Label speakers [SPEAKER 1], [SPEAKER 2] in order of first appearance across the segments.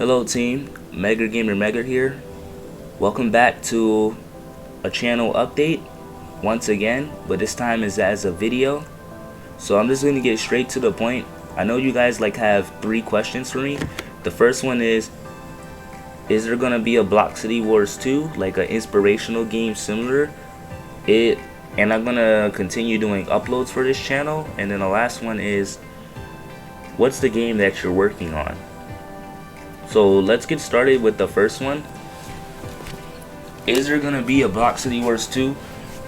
[SPEAKER 1] Hello team, Mega Gamer Mega here. Welcome back to a channel update once again, but this time is as a video. So I'm just going to get straight to the point. I know you guys have 3 questions for me. The first one is there going to be a Block City Wars 2, like an inspirational game similar? And I'm going to continue doing uploads for this channel. And then the last one is, what's the game that you're working on? So let's get started with the first one. Is there gonna be a Block City Wars 2?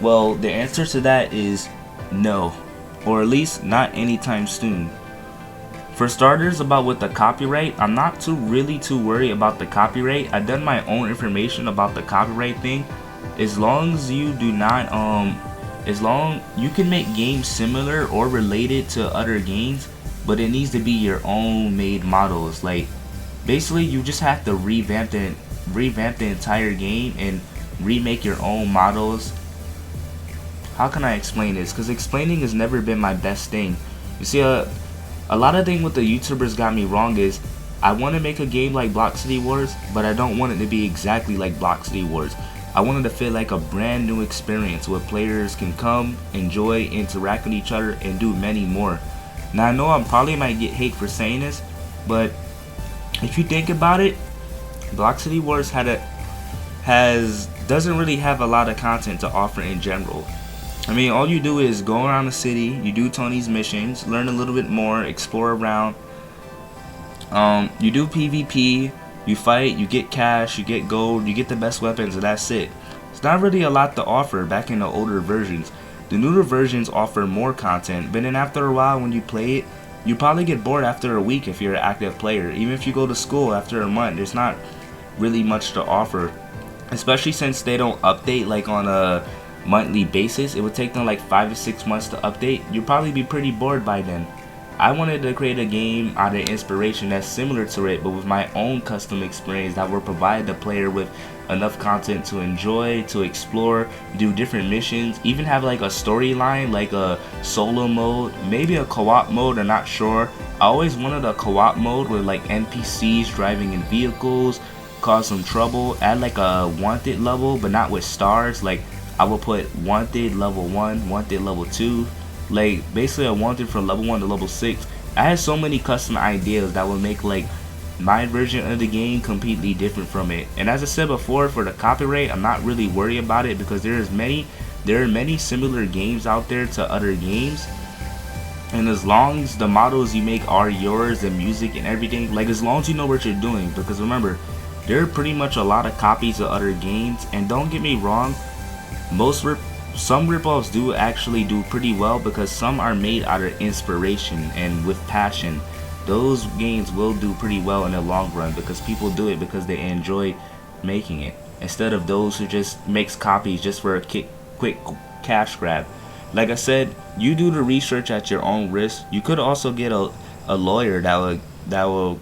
[SPEAKER 1] Well, the answer to that is no, or at least not anytime soon. For starters, about with the copyright, I'm not really too worried about the copyright. I've done my own information about the copyright thing. As long as you do not you can make games similar or related to other games, but it needs to be your own made models. Basically, you just have to revamp the entire game and remake your own models. How can I explain this? Because explaining has never been my best thing. You see, a lot of things with the YouTubers got me wrong is I want to make a game like Block City Wars, but I don't want it to be exactly like Block City Wars. I want it to feel like a brand new experience where players can come, enjoy, interact with each other, and do many more. Now I know I probably might get hate for saying this, but if you think about it, Block City Wars doesn't really have a lot of content to offer in general. I mean, all you do is go around the city, you do Tony's missions, learn a little bit more, explore around. You do PvP, you fight, you get cash, you get gold, you get the best weapons, and that's it. It's not really a lot to offer back in the older versions. The newer versions offer more content, but then after a while when you play it, you probably get bored after a week if you're an active player. Even if you go to school after a month, there's not really much to offer. Especially since they don't update on a monthly basis. It would take them 5 to 6 months to update. You'd probably be pretty bored by then. I wanted to create a game out of inspiration that's similar to it, but with my own custom experience that will provide the player with enough content to enjoy, to explore, do different missions, even have a storyline, like a solo mode, maybe a co-op mode. I'm not sure. I always wanted a co-op mode with NPCs driving in vehicles, cause some trouble, add a wanted level, but not with stars. I would put wanted level 1, wanted level 2, basically a wanted from level 1 to level 6. I had so many custom ideas that would make my version of the game completely different from it. And as I said before, for the copyright, I'm not really worried about it because there are many similar games out there to other games. And as long as the models you make are yours, the music and everything, as long as you know what you're doing, because remember, there are pretty much a lot of copies of other games. And don't get me wrong, some ripoffs do actually do pretty well because some are made out of inspiration and with passion. Those games will do pretty well in the long run because people do it because they enjoy making it, instead of those who just makes copies just for a quick cash grab. Like I said, you do the research at your own risk. You could also get a lawyer that will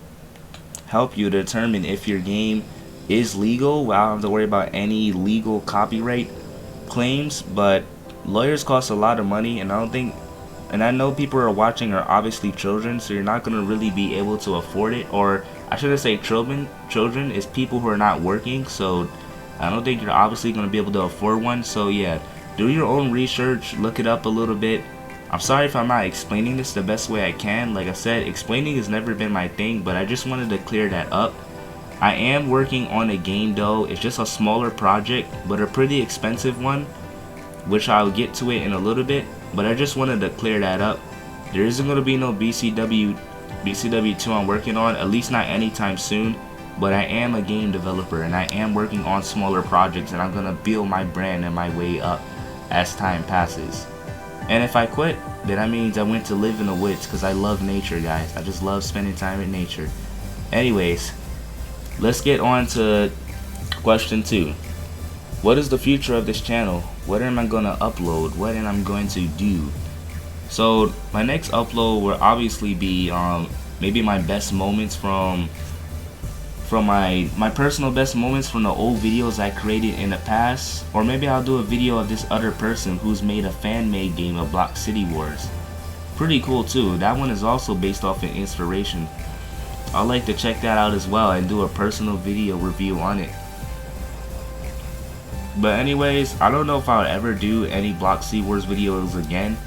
[SPEAKER 1] help you determine if your game is legal without having to worry about any legal copyright claims. But lawyers cost a lot of money, and I know people who are watching are obviously children, so you're not going to really be able to afford it. Or I shouldn't say children is people who are not working, so I don't think you're obviously going to be able to afford one. So yeah, do your own research, look it up a little bit. I'm sorry if I'm not explaining this the best way I can. Like I said, explaining has never been my thing, but I just wanted to clear that up. I am working on a game though. It's just a smaller project, but a pretty expensive one, which I'll get to it in a little bit. But I just wanted to clear that up. There isn't going to be no BCW 2 I'm working on, at least not anytime soon. But I am a game developer and I am working on smaller projects, and I'm going to build my brand and my way up as time passes. And if I quit, then that means I went to live in the woods because I love nature, guys. I just love spending time in nature. Anyways, let's get on to question 2. What is the future of this channel? What am I going to upload? What am I going to do? So my next upload will obviously be maybe my best moments from my personal best moments from the old videos I created in the past. Or maybe I'll do a video of this other person who's made a fan-made game of Block City Wars. Pretty cool too. That one is also based off of inspiration. I'd like to check that out as well and do a personal video review on it. But anyways, I don't know if I'll ever do any Block City Wars videos again.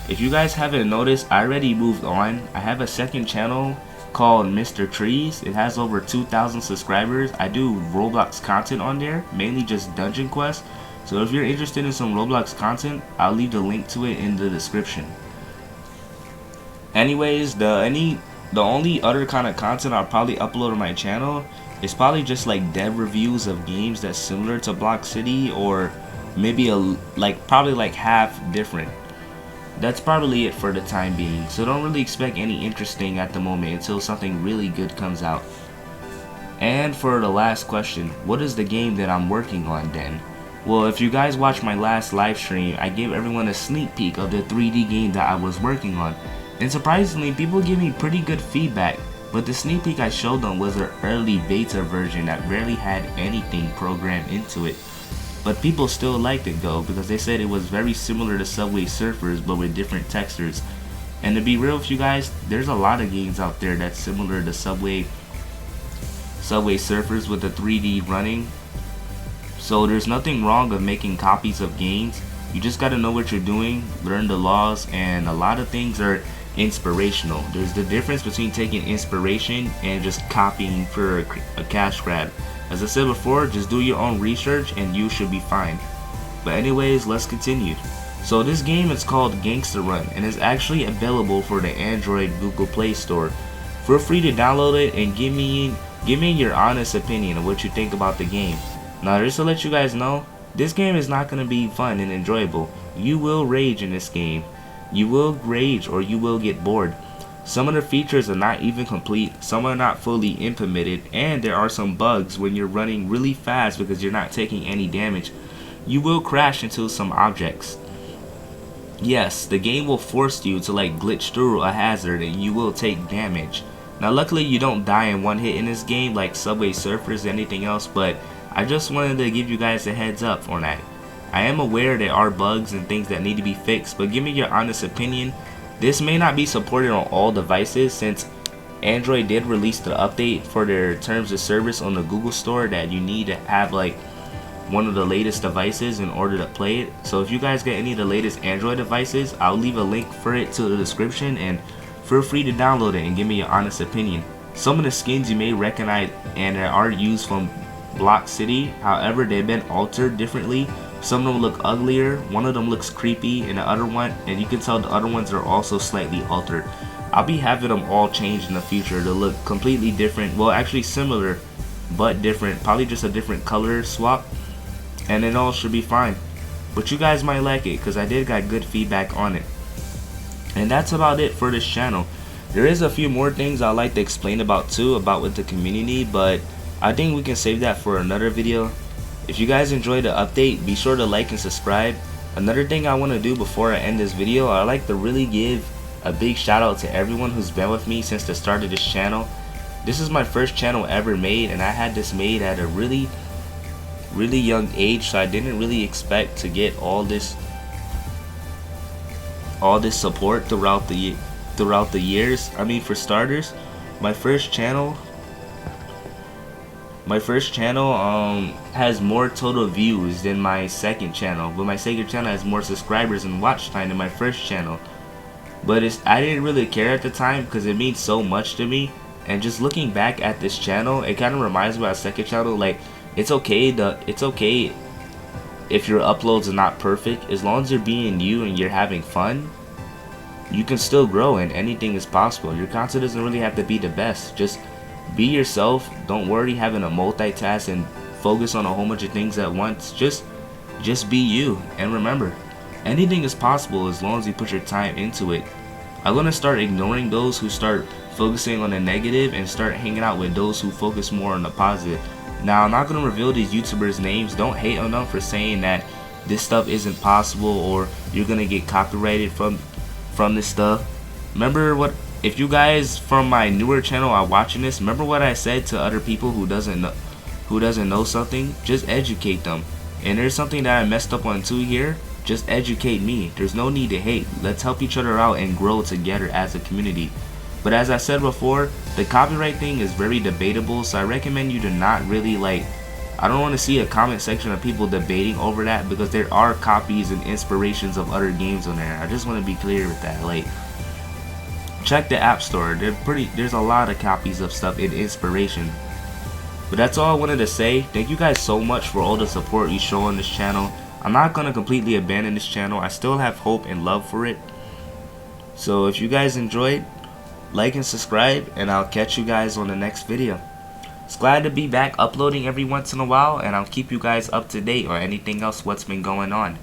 [SPEAKER 1] If you guys haven't noticed, I already moved on. I have a second channel called Mr. Trees. It has over 2,000 subscribers. I do Roblox content on there, mainly just dungeon quests. So if you're interested in some Roblox content, I'll leave the link to it in the description. Anyways, the only other kind of content I'll probably upload on my channel is probably just like dev reviews of games that's similar to Block City, or maybe probably like half different. That's probably it for the time being, so don't really expect any interesting at the moment until something really good comes out. And for the last question, what is the game that I'm working on then? Well, if you guys watched my last live stream, I gave everyone a sneak peek of the 3D game that I was working on. And surprisingly, people give me pretty good feedback, but the sneak peek I showed them was an early beta version that barely had anything programmed into it. But people still liked it though, because they said it was very similar to Subway Surfers but with different textures. And to be real with you guys, there's a lot of games out there that's similar to Subway Surfers with the 3D running. So there's nothing wrong of making copies of games. You just gotta know what you're doing, learn the laws, and a lot of things are inspirational. There's the difference between taking inspiration and just copying for a cash grab. As I said before, just do your own research and you should be fine. But anyways, let's continue. So this game is called Gangsta Run and is actually available for the Android Google Play Store. Feel free to download it and give me your honest opinion of what you think about the game. Now just to let you guys know, this game is not going to be fun and enjoyable. You will rage in this game. You will rage or you will get bored. Some of the features are not even complete, some are not fully implemented, and there are some bugs when you're running really fast because you're not taking any damage. You will crash into some objects. Yes, the game will force you to like glitch through a hazard and you will take damage. Now luckily you don't die in one hit in this game like Subway Surfers or anything else, but I just wanted to give you guys a heads up on that. I am aware there are bugs and things that need to be fixed, but give me your honest opinion. This may not be supported on all devices since Android did release the update for their terms of service on the Google Store that you need to have like one of the latest devices in order to play it. So if you guys get any of the latest Android devices, I'll leave a link for it to the description and feel free to download it and give me your honest opinion. Some of the skins you may recognize and are used from Block City, however they've been altered differently. Some of them look uglier, one of them looks creepy, and the other one, and you can tell the other ones are also slightly altered. I'll be having them all changed in the future to look completely different, well actually similar but different, probably just a different color swap, and it all should be fine. But you guys might like it because I did got good feedback on it. And that's about it for this channel. There is a few more things I'd like to explain about too, about with the community, but I think we can save that for another video. If you guys enjoyed the update, be sure to like and subscribe. Another thing I want to do before I end this video, I'd like to really give a big shout out to everyone who's been with me since the start of this channel. This is my first channel ever made, and I had this made at a really young age, so I didn't really expect to get all this support throughout the years. I mean, for starters, my first channel has more total views than my second channel, but my second channel has more subscribers and watch time than my first channel. But I didn't really care at the time because it means so much to me. And just looking back at this channel, it kind of reminds me of my second channel. Like, it's okay if your uploads are not perfect, as long as you're being you and you're having fun. You can still grow and anything is possible. Your content doesn't really have to be the best. Just be yourself. Don't worry having to multitask and focus on a whole bunch of things at once. Just be you, and remember, anything is possible as long as you put your time into it. I'm gonna start ignoring those who start focusing on the negative and start hanging out with those who focus more on the positive. Now, I'm not gonna reveal these YouTubers' names. Don't hate on them for saying that this stuff isn't possible or you're gonna get copyrighted from this stuff. Remember what? If you guys from my newer channel are watching this, remember what I said to other people who doesn't know something? Just educate them. And there's something that I messed up on too here. Just educate me. There's no need to hate. Let's help each other out and grow together as a community. But as I said before, the copyright thing is very debatable, so I recommend you to not really like, I don't want to see a comment section of people debating over that, because there are copies and inspirations of other games on there. I just want to be clear with that. Like, check the App Store. There's a lot of copies of stuff in inspiration. But that's all I wanted to say. Thank you guys so much for all the support you show on this channel. I'm not gonna completely abandon this channel. I still have hope and love for it. So if you guys enjoyed, like and subscribe, and I'll catch you guys on the next video. It's glad to be back uploading every once in a while, and I'll keep you guys up to date on anything else what's been going on.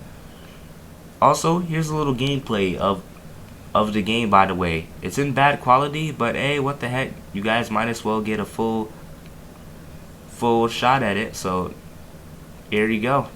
[SPEAKER 1] Also, here's a little gameplay of the game, by the way. It's in bad quality, but hey, what the heck, you guys might as well get a full shot at it. So here you go.